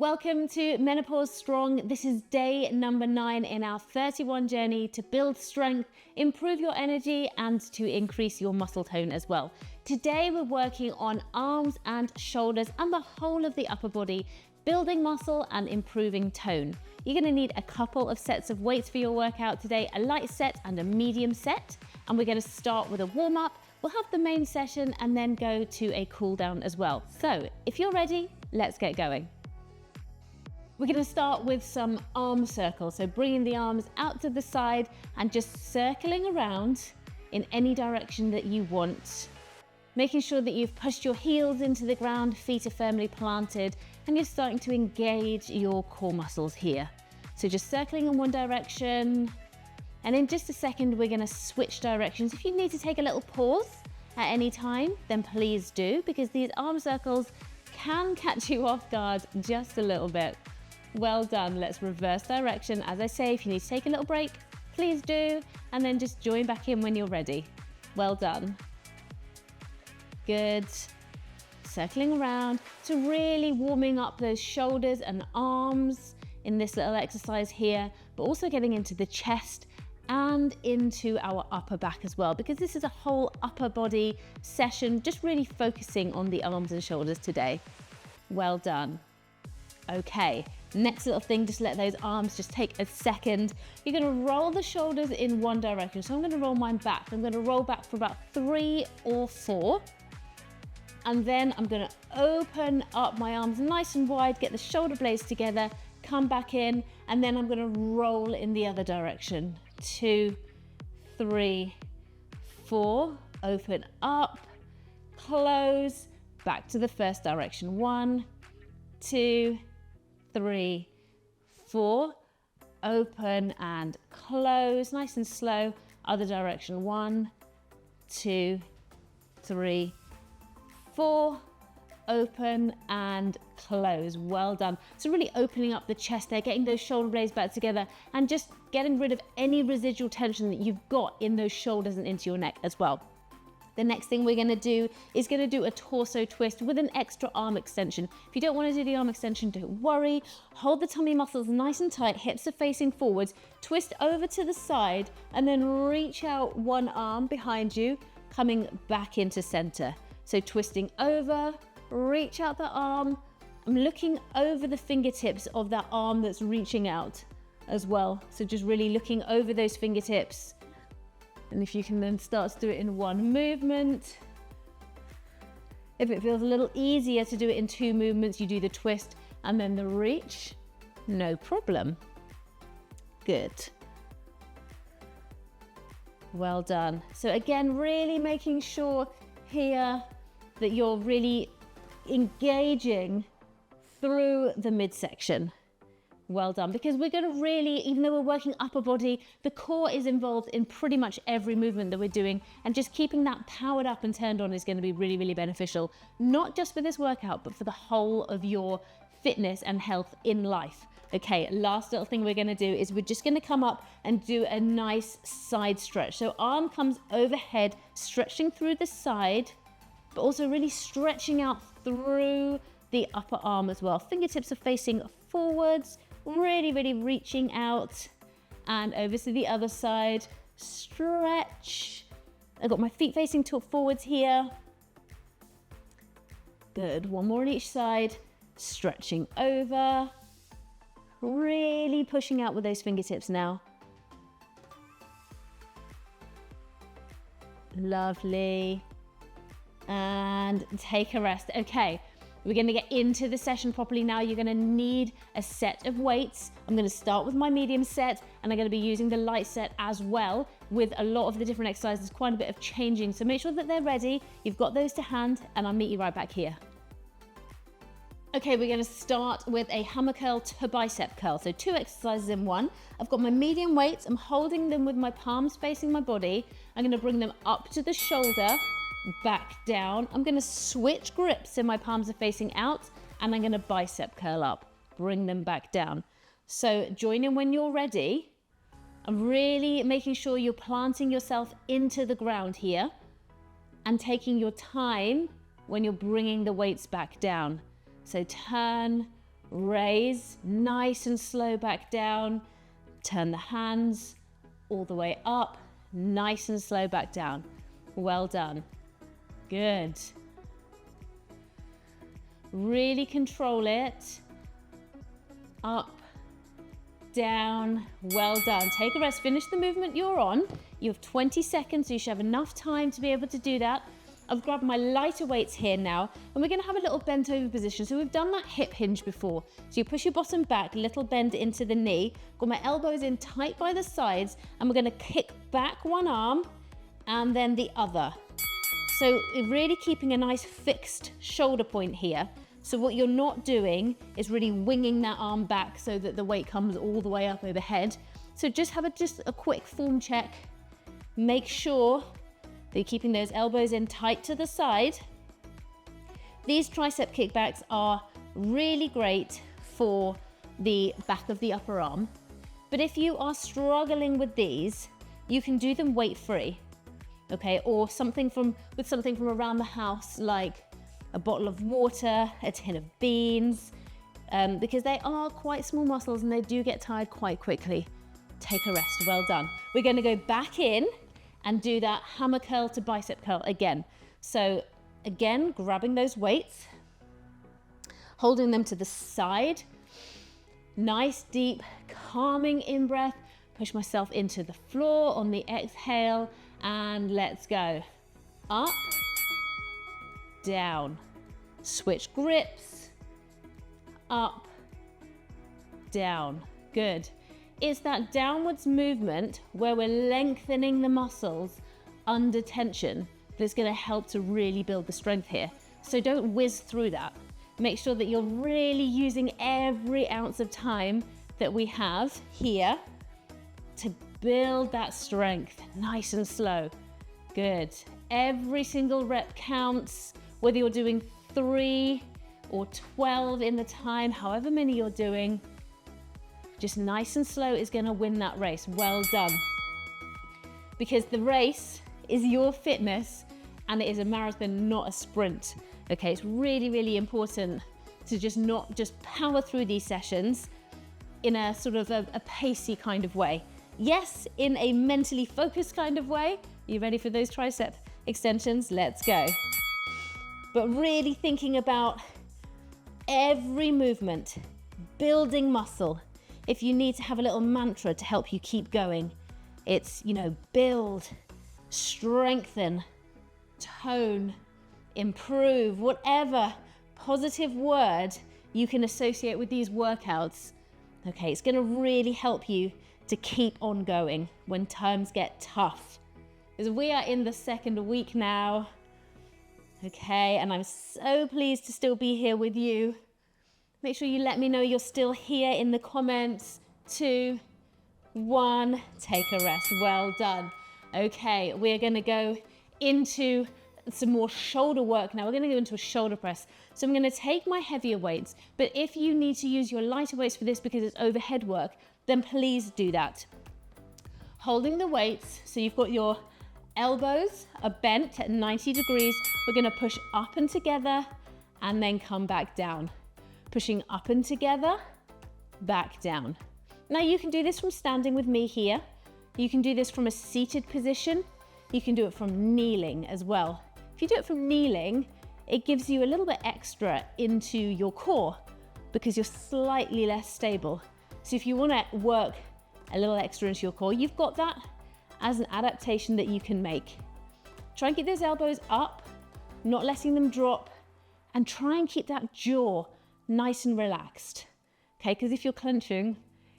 Welcome to Menopause Strong. This is day number 9 in our 31 journey to build strength, improve your energy, and to increase your muscle tone as well. Today we're working on arms and shoulders and the whole of the upper body, building muscle and improving tone. You're going to need a couple of sets of weights for your workout today, a light set and a medium set. And we're going to start with a warm up. We'll have the main session and then go to a cool down as well. So if you're ready, let's get going. We're going to start with some arm circles. So bringing the arms out to the side and just circling around in any direction that you want. Making sure that you've pushed your heels into the ground, feet are firmly planted, and you're starting to engage your core muscles here. So just circling in one direction. And in just a second, we're going to switch directions. If you need to take a little pause at any time, then please do, because these arm circles can catch you off guard just a little bit. Well done. Let's reverse direction. As I say, if you need to take a little break, please do, and then just join back in when you're ready. Well done. Good. Circling around. So really warming up those shoulders and arms in this little exercise here, but also getting into the chest and into our upper back as well, because this is a whole upper body session, just really focusing on the arms and shoulders today. Well done. Okay, next little thing, just let those arms just take a second. You're going to roll the shoulders in one direction. So I'm going to roll mine back. I'm going to roll back for about 3 or 4. And then I'm going to open up my arms nice and wide, get the shoulder blades together, come back in, and then I'm going to roll in the other direction. 2, 3, 4, open up, close, back to the first direction. 1, 2, 3, 4, open and close, nice and slow, other direction. 1, 2, 3, 4, open and close. Well done. So really opening up the chest there, getting those shoulder blades back together and just getting rid of any residual tension that you've got in those shoulders and into your neck as well. The next thing we're going to do is going to do a torso twist with an extra arm extension. If you don't want to do the arm extension, don't worry. Hold the tummy muscles nice and tight, hips are facing forwards, twist over to the side and then reach out one arm behind you, coming back into center. So twisting over, reach out the arm. I'm looking over the fingertips of that arm that's reaching out as well. So just really looking over those fingertips. And if you can then start to do it in one movement. If it feels a little easier to do it in 2 movements, you do the twist and then the reach, no problem. Good. Well done. So again, really making sure here that you're really engaging through the midsection. Well done, because we're going to really, even though we're working upper body, the core is involved in pretty much every movement that we're doing, and just keeping that powered up and turned on is going to be really, really beneficial, not just for this workout, but for the whole of your fitness and health in life. Okay, last little thing we're going to do is we're just going to come up and do a nice side stretch. So arm comes overhead, stretching through the side, but also really stretching out through the upper arm as well. Fingertips are facing forwards, really, really reaching out and over to the other side. Stretch. I've got my feet facing forwards here. Good. One more on each side. Stretching over. Really pushing out with those fingertips now. Lovely. And take a rest. Okay. We're going to get into the session properly now. You're going to need a set of weights. I'm going to start with my medium set, and I'm going to be using the light set as well with a lot of the different exercises, quite a bit of changing. So make sure that they're ready. You've got those to hand, and I'll meet you right back here. Okay, we're going to start with a hammer curl to bicep curl. So 2 exercises in one. I've got my medium weights. I'm holding them with my palms facing my body. I'm going to bring them up to the shoulder, back down. I'm going to switch grips so my palms are facing out, and I'm going to bicep curl up, bring them back down. So join in when you're ready. I'm really making sure you're planting yourself into the ground here and taking your time when you're bringing the weights back down. So turn, raise, nice and slow back down, turn the hands all the way up, nice and slow back down. Well done. Good. Really control it. Up, down, well done. Take a rest, finish the movement you're on. You have 20 seconds, so you should have enough time to be able to do that. I've grabbed my lighter weights here now, and we're gonna have a little bent over position. So we've done that hip hinge before. So you push your bottom back, little bend into the knee, got my elbows in tight by the sides, and we're gonna kick back one arm and then the other. So really keeping a nice fixed shoulder point here. So what you're not doing is really winging that arm back so that the weight comes all the way up overhead. So just have a quick form check. Make sure that you're keeping those elbows in tight to the side. These tricep kickbacks are really great for the back of the upper arm. But if you are struggling with these, you can do them weight-free, okay? Or something from around the house, like a bottle of water, a tin of beans, because they are quite small muscles and they do get tired quite quickly. Take a rest, well done. We're gonna go back in and do that hammer curl to bicep curl again. So again, grabbing those weights, holding them to the side, nice deep calming in breath, push myself into the floor on the exhale, and let's go. Up, down, switch grips, up, down, good. It's that downwards movement where we're lengthening the muscles under tension that's going to help to really build the strength here. So don't whiz through that. Make sure that you're really using every ounce of time that we have here to build that strength, nice and slow. Good. Every single rep counts, whether you're doing 3 or 12 in the time, however many you're doing. Just nice and slow is going to win that race. Well done. Because the race is your fitness and it is a marathon, not a sprint. Okay, it's really, really important to not just power through these sessions in a sort of a pacey kind of way. Yes, in a mentally focused kind of way. You ready for those tricep extensions? Let's go. But really thinking about every movement, building muscle. If you need to have a little mantra to help you keep going, it's, build, strengthen, tone, improve, whatever positive word you can associate with these workouts. Okay, it's going to really help you to keep on going when times get tough. Because we are in the second week now. Okay, and I'm so pleased to still be here with you. Make sure you let me know you're still here in the comments. 2, 1, take a rest. Well done. Okay, we're gonna go into some more shoulder work now. We're gonna go into a shoulder press. So I'm gonna take my heavier weights, but if you need to use your lighter weights for this because it's overhead work, then please do that. Holding the weights, so you've got your elbows are bent at 90 degrees. We're gonna push up and together and then come back down. Pushing up and together, back down. Now you can do this from standing with me here. You can do this from a seated position. You can do it from kneeling as well. If you do it from kneeling, it gives you a little bit extra into your core because you're slightly less stable. So if you want to work a little extra into your core, you've got that as an adaptation that you can make. Try and keep those elbows up, not letting them drop, and try and keep that jaw nice and relaxed. Okay, because if you're clenching,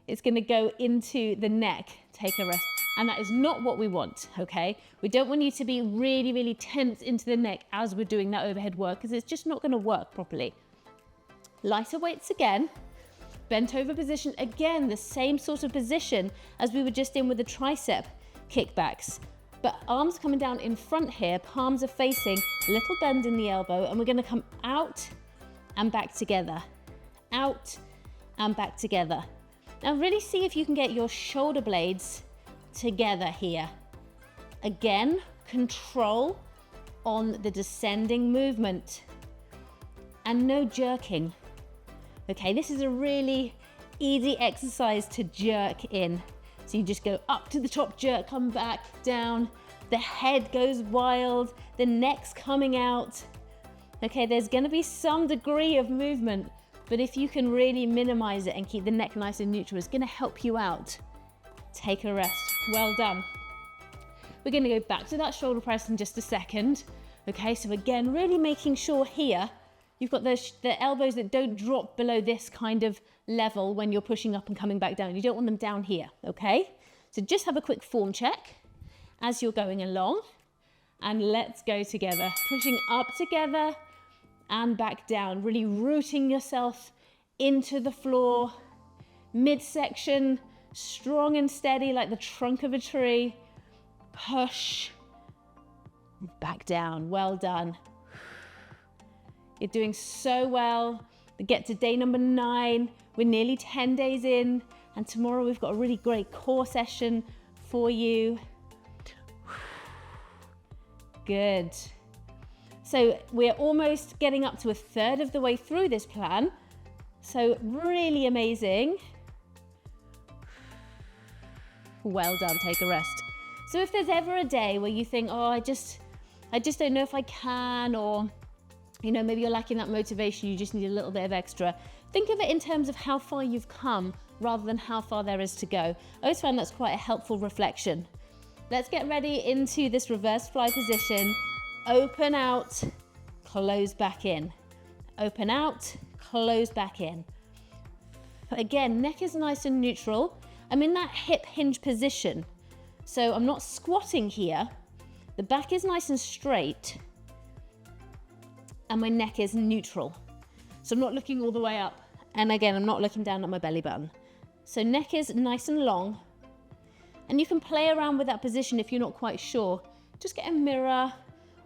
it's going to go into the neck. Take a rest. And that is not what we want, okay? We don't want you to be really, really tense into the neck as we're doing that overhead work because it's just not going to work properly. Lighter weights again. Bent over position again, the same sort of position as we were just in with the tricep kickbacks. But arms coming down in front here, palms are facing, little bend in the elbow, and we're going to come out and back together, out and back together. Now really see if you can get your shoulder blades together here. Again, control on the descending movement and no jerking. Okay, this is a really easy exercise to jerk in. So you just go up to the top, jerk, come back, down. The head goes wild, the neck's coming out. Okay, there's gonna be some degree of movement, but if you can really minimize it and keep the neck nice and neutral, it's gonna help you out. Take a rest, well done. We're gonna go back to that shoulder press in just a second. Okay, so again, really making sure here, you've got the elbows that don't drop below this kind of level when you're pushing up and coming back down. You don't want them down here, okay? So just have a quick form check as you're going along, and let's go together. Pushing up together and back down, really rooting yourself into the floor, midsection, strong and steady like the trunk of a tree. Push, back down, well done. You're doing so well. We get to day number 9. We're nearly 10 days in, and tomorrow we've got a really great core session for you. Good. So we're almost getting up to a third of the way through this plan. So really amazing. Well done, take a rest. So if there's ever a day where you think, oh, I just don't know if I can, or maybe you're lacking that motivation, you just need a little bit of extra. Think of it in terms of how far you've come rather than how far there is to go. I always find that's quite a helpful reflection. Let's get ready into this reverse fly position. Open out, close back in. Open out, close back in. Again, neck is nice and neutral. I'm in that hip hinge position. So I'm not squatting here. The back is nice and straight. And my neck is neutral. So I'm not looking all the way up. And again, I'm not looking down at my belly button. So neck is nice and long. And you can play around with that position if you're not quite sure. Just get a mirror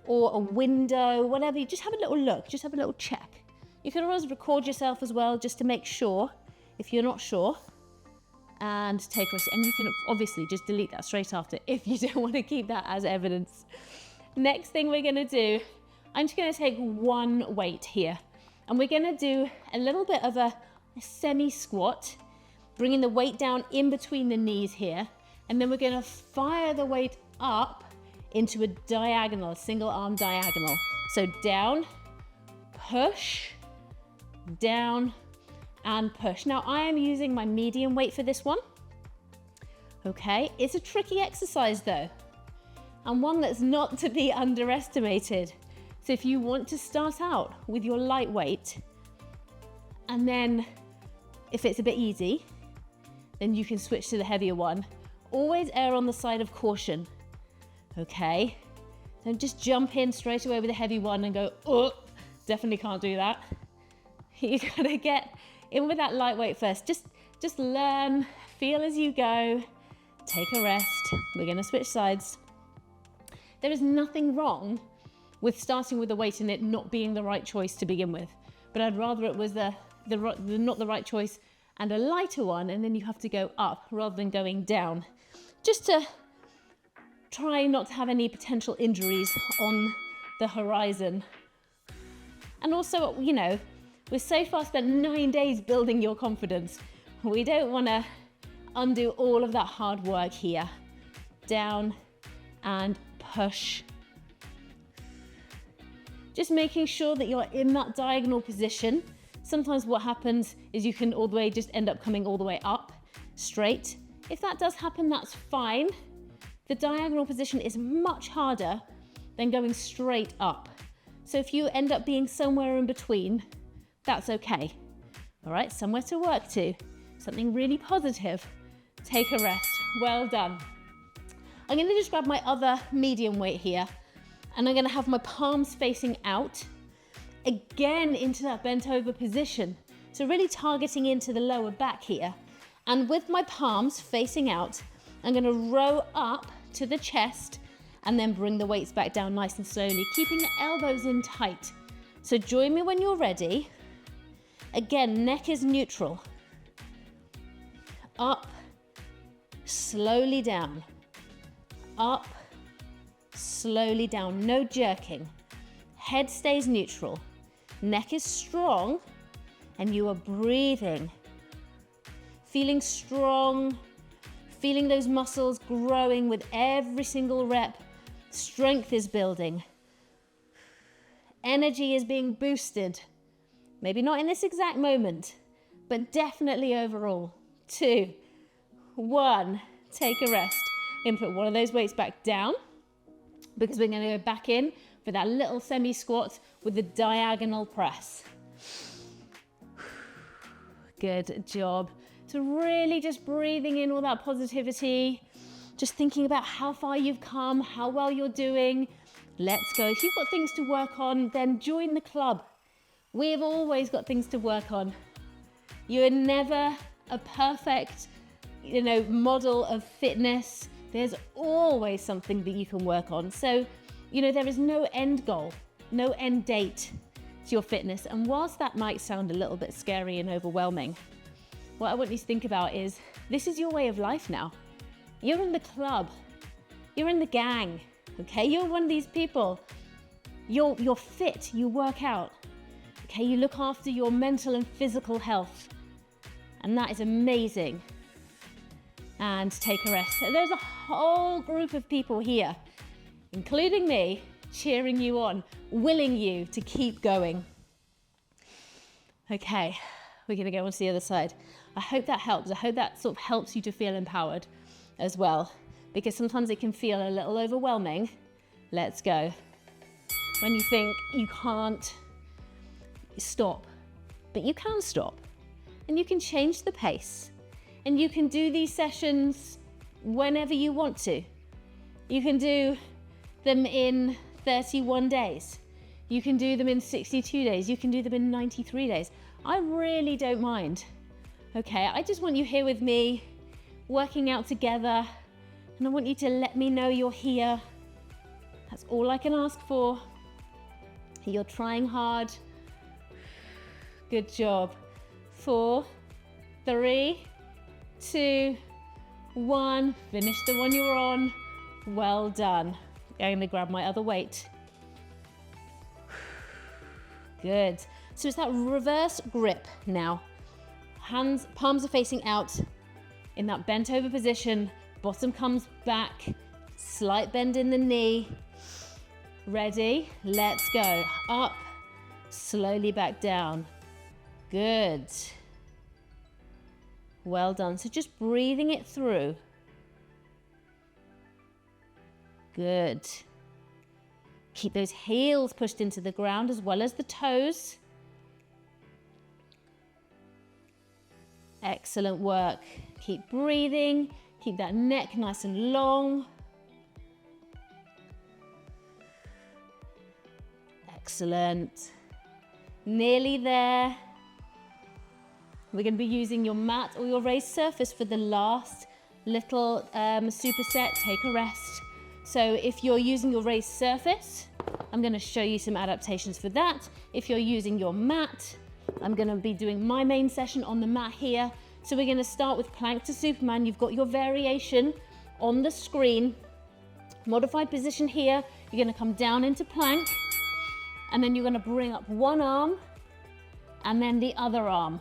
or a window, whatever. You just have a little look, just have a little check. You can always record yourself as well, just to make sure if you're not sure. And take a risk. And you can obviously just delete that straight after if you don't want to keep that as evidence. Next thing we're gonna do, I'm just gonna take one weight here. And we're gonna do a little bit of a semi-squat, bringing the weight down in between the knees here. And then we're gonna fire the weight up into a diagonal, a single arm diagonal. So down, push, down, and push. Now I am using my medium weight for this one. Okay, it's a tricky exercise though, and one that's not to be underestimated. So if you want to start out with your light weight, and then if it's a bit easy, then you can switch to the heavier one. Always err on the side of caution. Okay, don't just jump in straight away with a heavy one and go, oh, definitely can't do that. You gotta get in with that lightweight first. Just learn, feel as you go, take a rest. We're gonna switch sides. There is nothing wrong with starting with a weight and it not being the right choice to begin with. But I'd rather it was not the right choice and a lighter one, and then you have to go up rather than going down. Just to try not to have any potential injuries on the horizon. And also, we're so far spent 9 days building your confidence. We don't want to undo all of that hard work here. Down and push. Just making sure that you're in that diagonal position. Sometimes what happens is you can all the way just end up coming all the way up, straight. If that does happen, that's fine. The diagonal position is much harder than going straight up. So if you end up being somewhere in between, that's okay. All right, somewhere to work to, something really positive. Take a rest, well done. I'm gonna just grab my other medium weight here, and I'm gonna have my palms facing out, again into that bent over position. So really targeting into the lower back here. And with my palms facing out, I'm gonna row up to the chest and then bring the weights back down nice and slowly, keeping the elbows in tight. So join me when you're ready. Again, neck is neutral. Up, slowly down. Up, slowly down, no jerking. Head stays neutral. Neck is strong and you are breathing, feeling strong, feeling those muscles growing with every single rep. Strength is building. Energy is being boosted. Maybe not in this exact moment, but definitely overall. 2, 1, take a rest. And put one of those weights back down because we're going to go back in for that little semi-squat with the diagonal press. Good job. So really just breathing in all that positivity, just thinking about how far you've come, how well you're doing. Let's go. If you've got things to work on, then join the club. We've always got things to work on. You're never a perfect, model of fitness. There's always something that you can work on. So, there is no end goal, no end date to your fitness. And whilst that might sound a little bit scary and overwhelming, what I want you to think about is this is your way of life now. You're in the club. You're in the gang, okay? You're one of these people. You're fit, you work out, okay? You look after your mental and physical health. And that is amazing. And take a rest. There's a whole group of people here, including me, cheering you on, willing you to keep going. Okay, we're gonna go on to the other side. I hope that helps. I hope that sort of helps you to feel empowered as well, because sometimes it can feel a little overwhelming. Let's go. When you think you can't stop, but you can stop, and you can change the pace, and you can do these sessions whenever you want to. You can do them in 31 days. You can do them in 62 days. You can do them in 93 days. I really don't mind. Okay, I just want you here with me, working out together, and I want you to let me know you're here. That's all I can ask for. You're trying hard. Good job. 4, 3, 2, 1. Finish the one you were on. Well done. I'm going to grab my other weight. Good. So it's that reverse grip now. Hands, palms are facing out in that bent over position. Bottom comes back. Slight bend in the knee. Ready? Let's go. Up. Slowly back down. Good. Well done. So just breathing it through. Good. Keep those heels pushed into the ground as well as the toes. Excellent work. Keep breathing. Keep that neck nice and long. Excellent. Nearly there. We're going to be using your mat or your raised surface for the last little superset. Take a rest. So if you're using your raised surface, I'm going to show you some adaptations for that. If you're using your mat, I'm going to be doing my main session on the mat here. So we're going to start with plank to Superman. You've got your variation on the screen. Modified position here. You're going to come down into plank, and then you're going to bring up one arm and then the other arm.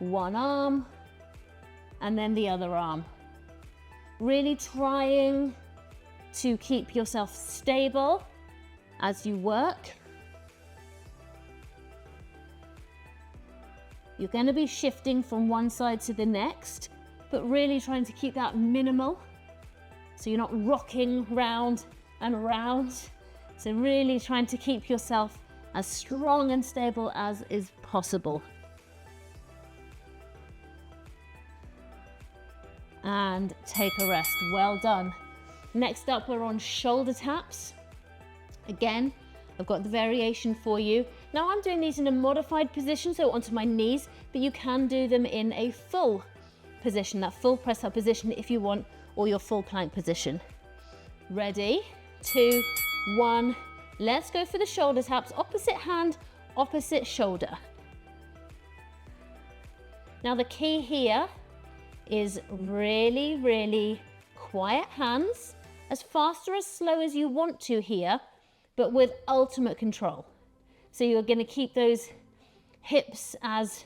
One arm and then the other arm. Really trying to keep yourself stable as you work. You're going to be shifting from one side to the next, but really trying to keep that minimal, so you're not rocking round and round. So really trying to keep yourself as strong and stable as is possible. And take a rest. Well done. Next up, we're on shoulder taps. Again, I've got the variation for you. Now I'm doing these in a modified position, so onto my knees, but you can do them in a full position, that full press up position if you want, or your full plank position. Ready? 2, 1. Let's go for the shoulder taps. Opposite hand, opposite shoulder. Now the key here is really, really quiet hands, as fast or as slow as you want to here, but with ultimate control. So you're going to keep those hips as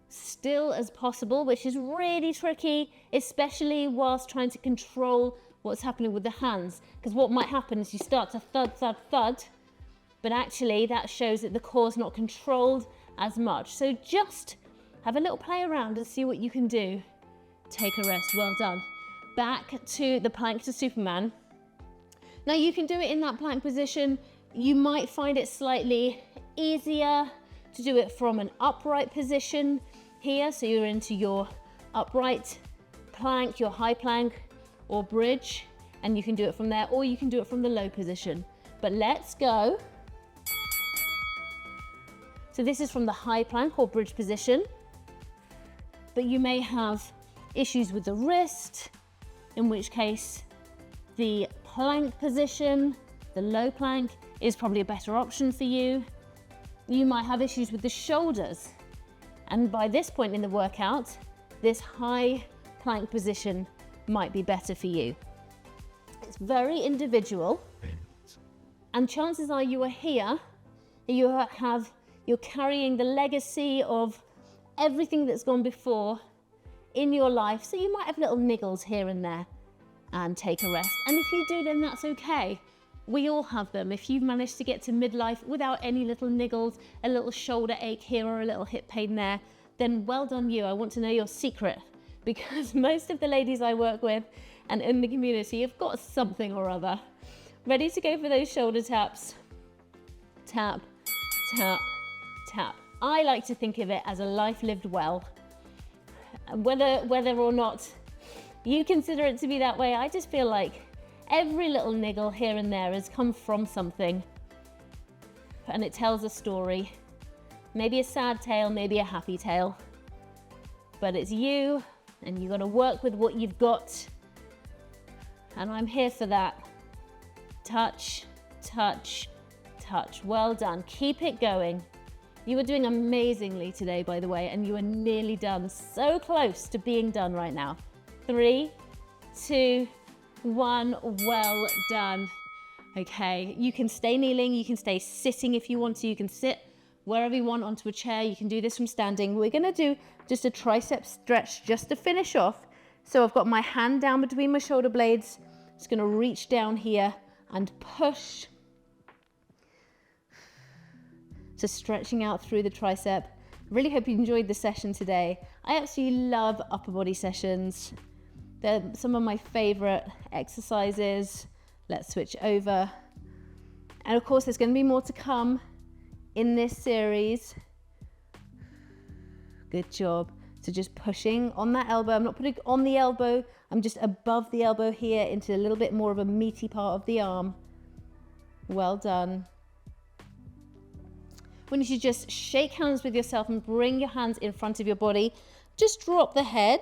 still as possible, which is really tricky, especially whilst trying to control what's happening with the hands. Because what might happen is you start to thud, thud, thud, but actually that shows that the core's not controlled as much. So just have a little play around and see what you can do. Take a rest, well done. Back to the plank to Superman. Now you can do it in that plank position. You might find it slightly easier to do it from an upright position here. So you're into your upright plank, your high plank or bridge, and you can do it from there, or you can do it from the low position. But let's go. So this is from the high plank or bridge position, but you may have issues with the wrist, in which case the plank position, the low plank, is probably a better option for you. You might have issues with the shoulders, and by this point in the workout, this high plank position might be better for you. It's very individual, and chances are you are here, you're carrying the legacy of everything that's gone before in your life, so you might have little niggles here and there, and take a rest. And if you do, then that's okay. We all have them. If you've managed to get to midlife without any little niggles, a little shoulder ache here or a little hip pain there, then well done you. I want to know your secret, because most of the ladies I work with and in the community have got something or other. Ready to go for those shoulder taps? Tap, tap, tap. I like to think of it as a life lived well. Whether or not you consider it to be that way, I just feel like every little niggle here and there has come from something, and it tells a story. Maybe a sad tale, maybe a happy tale, but it's you, and you got to work with what you've got, and I'm here for that. Touch, touch, touch. Well done. Keep it going. You are doing amazingly today, by the way, and you are nearly done. So close to being done right now. 3, 2, 1. Well done. Okay, you can stay kneeling, you can stay sitting if you want to, you can sit wherever you want onto a chair, you can do this from standing. We're gonna do just a tricep stretch just to finish off. So I've got my hand down between my shoulder blades, just gonna reach down here and push. So stretching out through the tricep. Really hope you enjoyed the session today. I absolutely love upper body sessions. They're some of my favorite exercises. Let's switch over. And of course, there's going to be more to come in this series. Good job. So just pushing on that elbow. I'm not putting on the elbow. I'm just above the elbow here into a little bit more of a meaty part of the arm. Well done. When you should just shake hands with yourself and bring your hands in front of your body. Just drop the head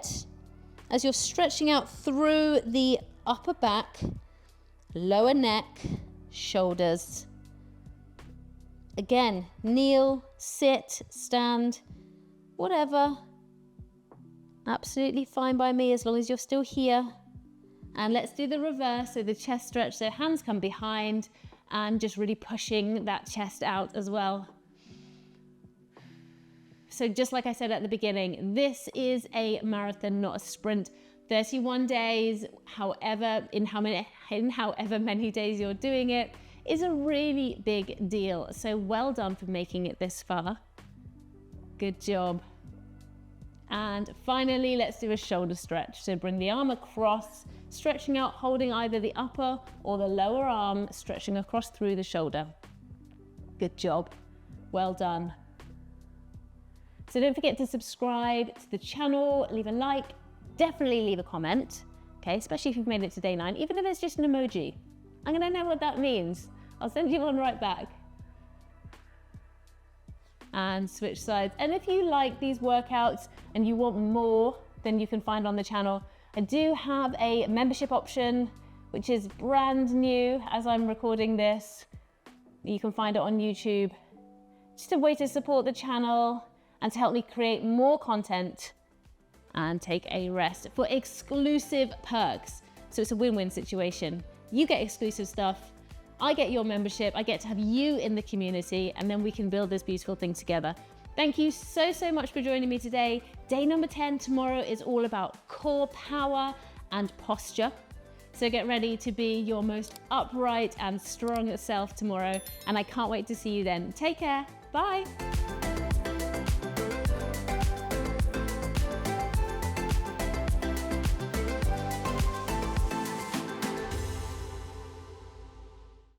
as you're stretching out through the upper back, lower neck, shoulders. Again, kneel, sit, stand, whatever. Absolutely fine by me as long as you're still here. And let's do the reverse, so the chest stretch, so hands come behind and just really pushing that chest out as well. So just like I said at the beginning, this is a marathon, not a sprint. 31 days, however many days you're doing it, is a really big deal. So well done for making it this far. Good job. And finally, let's do a shoulder stretch. So bring the arm across, stretching out, holding either the upper or the lower arm, stretching across through the shoulder. Good job. Well done. So don't forget to subscribe to the channel, leave a like, definitely leave a comment, okay, especially if you've made it to day 9, even if it's just an emoji. I'm gonna know what that means. I'll send you one right back. And switch sides. And if you like these workouts and you want more than you can find on the channel, I do have a membership option, which is brand new as I'm recording this. You can find it on YouTube. Just a way to support the channel and to help me create more content and take a rest for exclusive perks. So it's a win-win situation. You get exclusive stuff, I get your membership, I get to have you in the community, and then we can build this beautiful thing together. Thank you so much for joining me today. Day number 10 tomorrow is all about core power and posture. So get ready to be your most upright and strong self tomorrow. And I can't wait to see you then. Take care. Bye.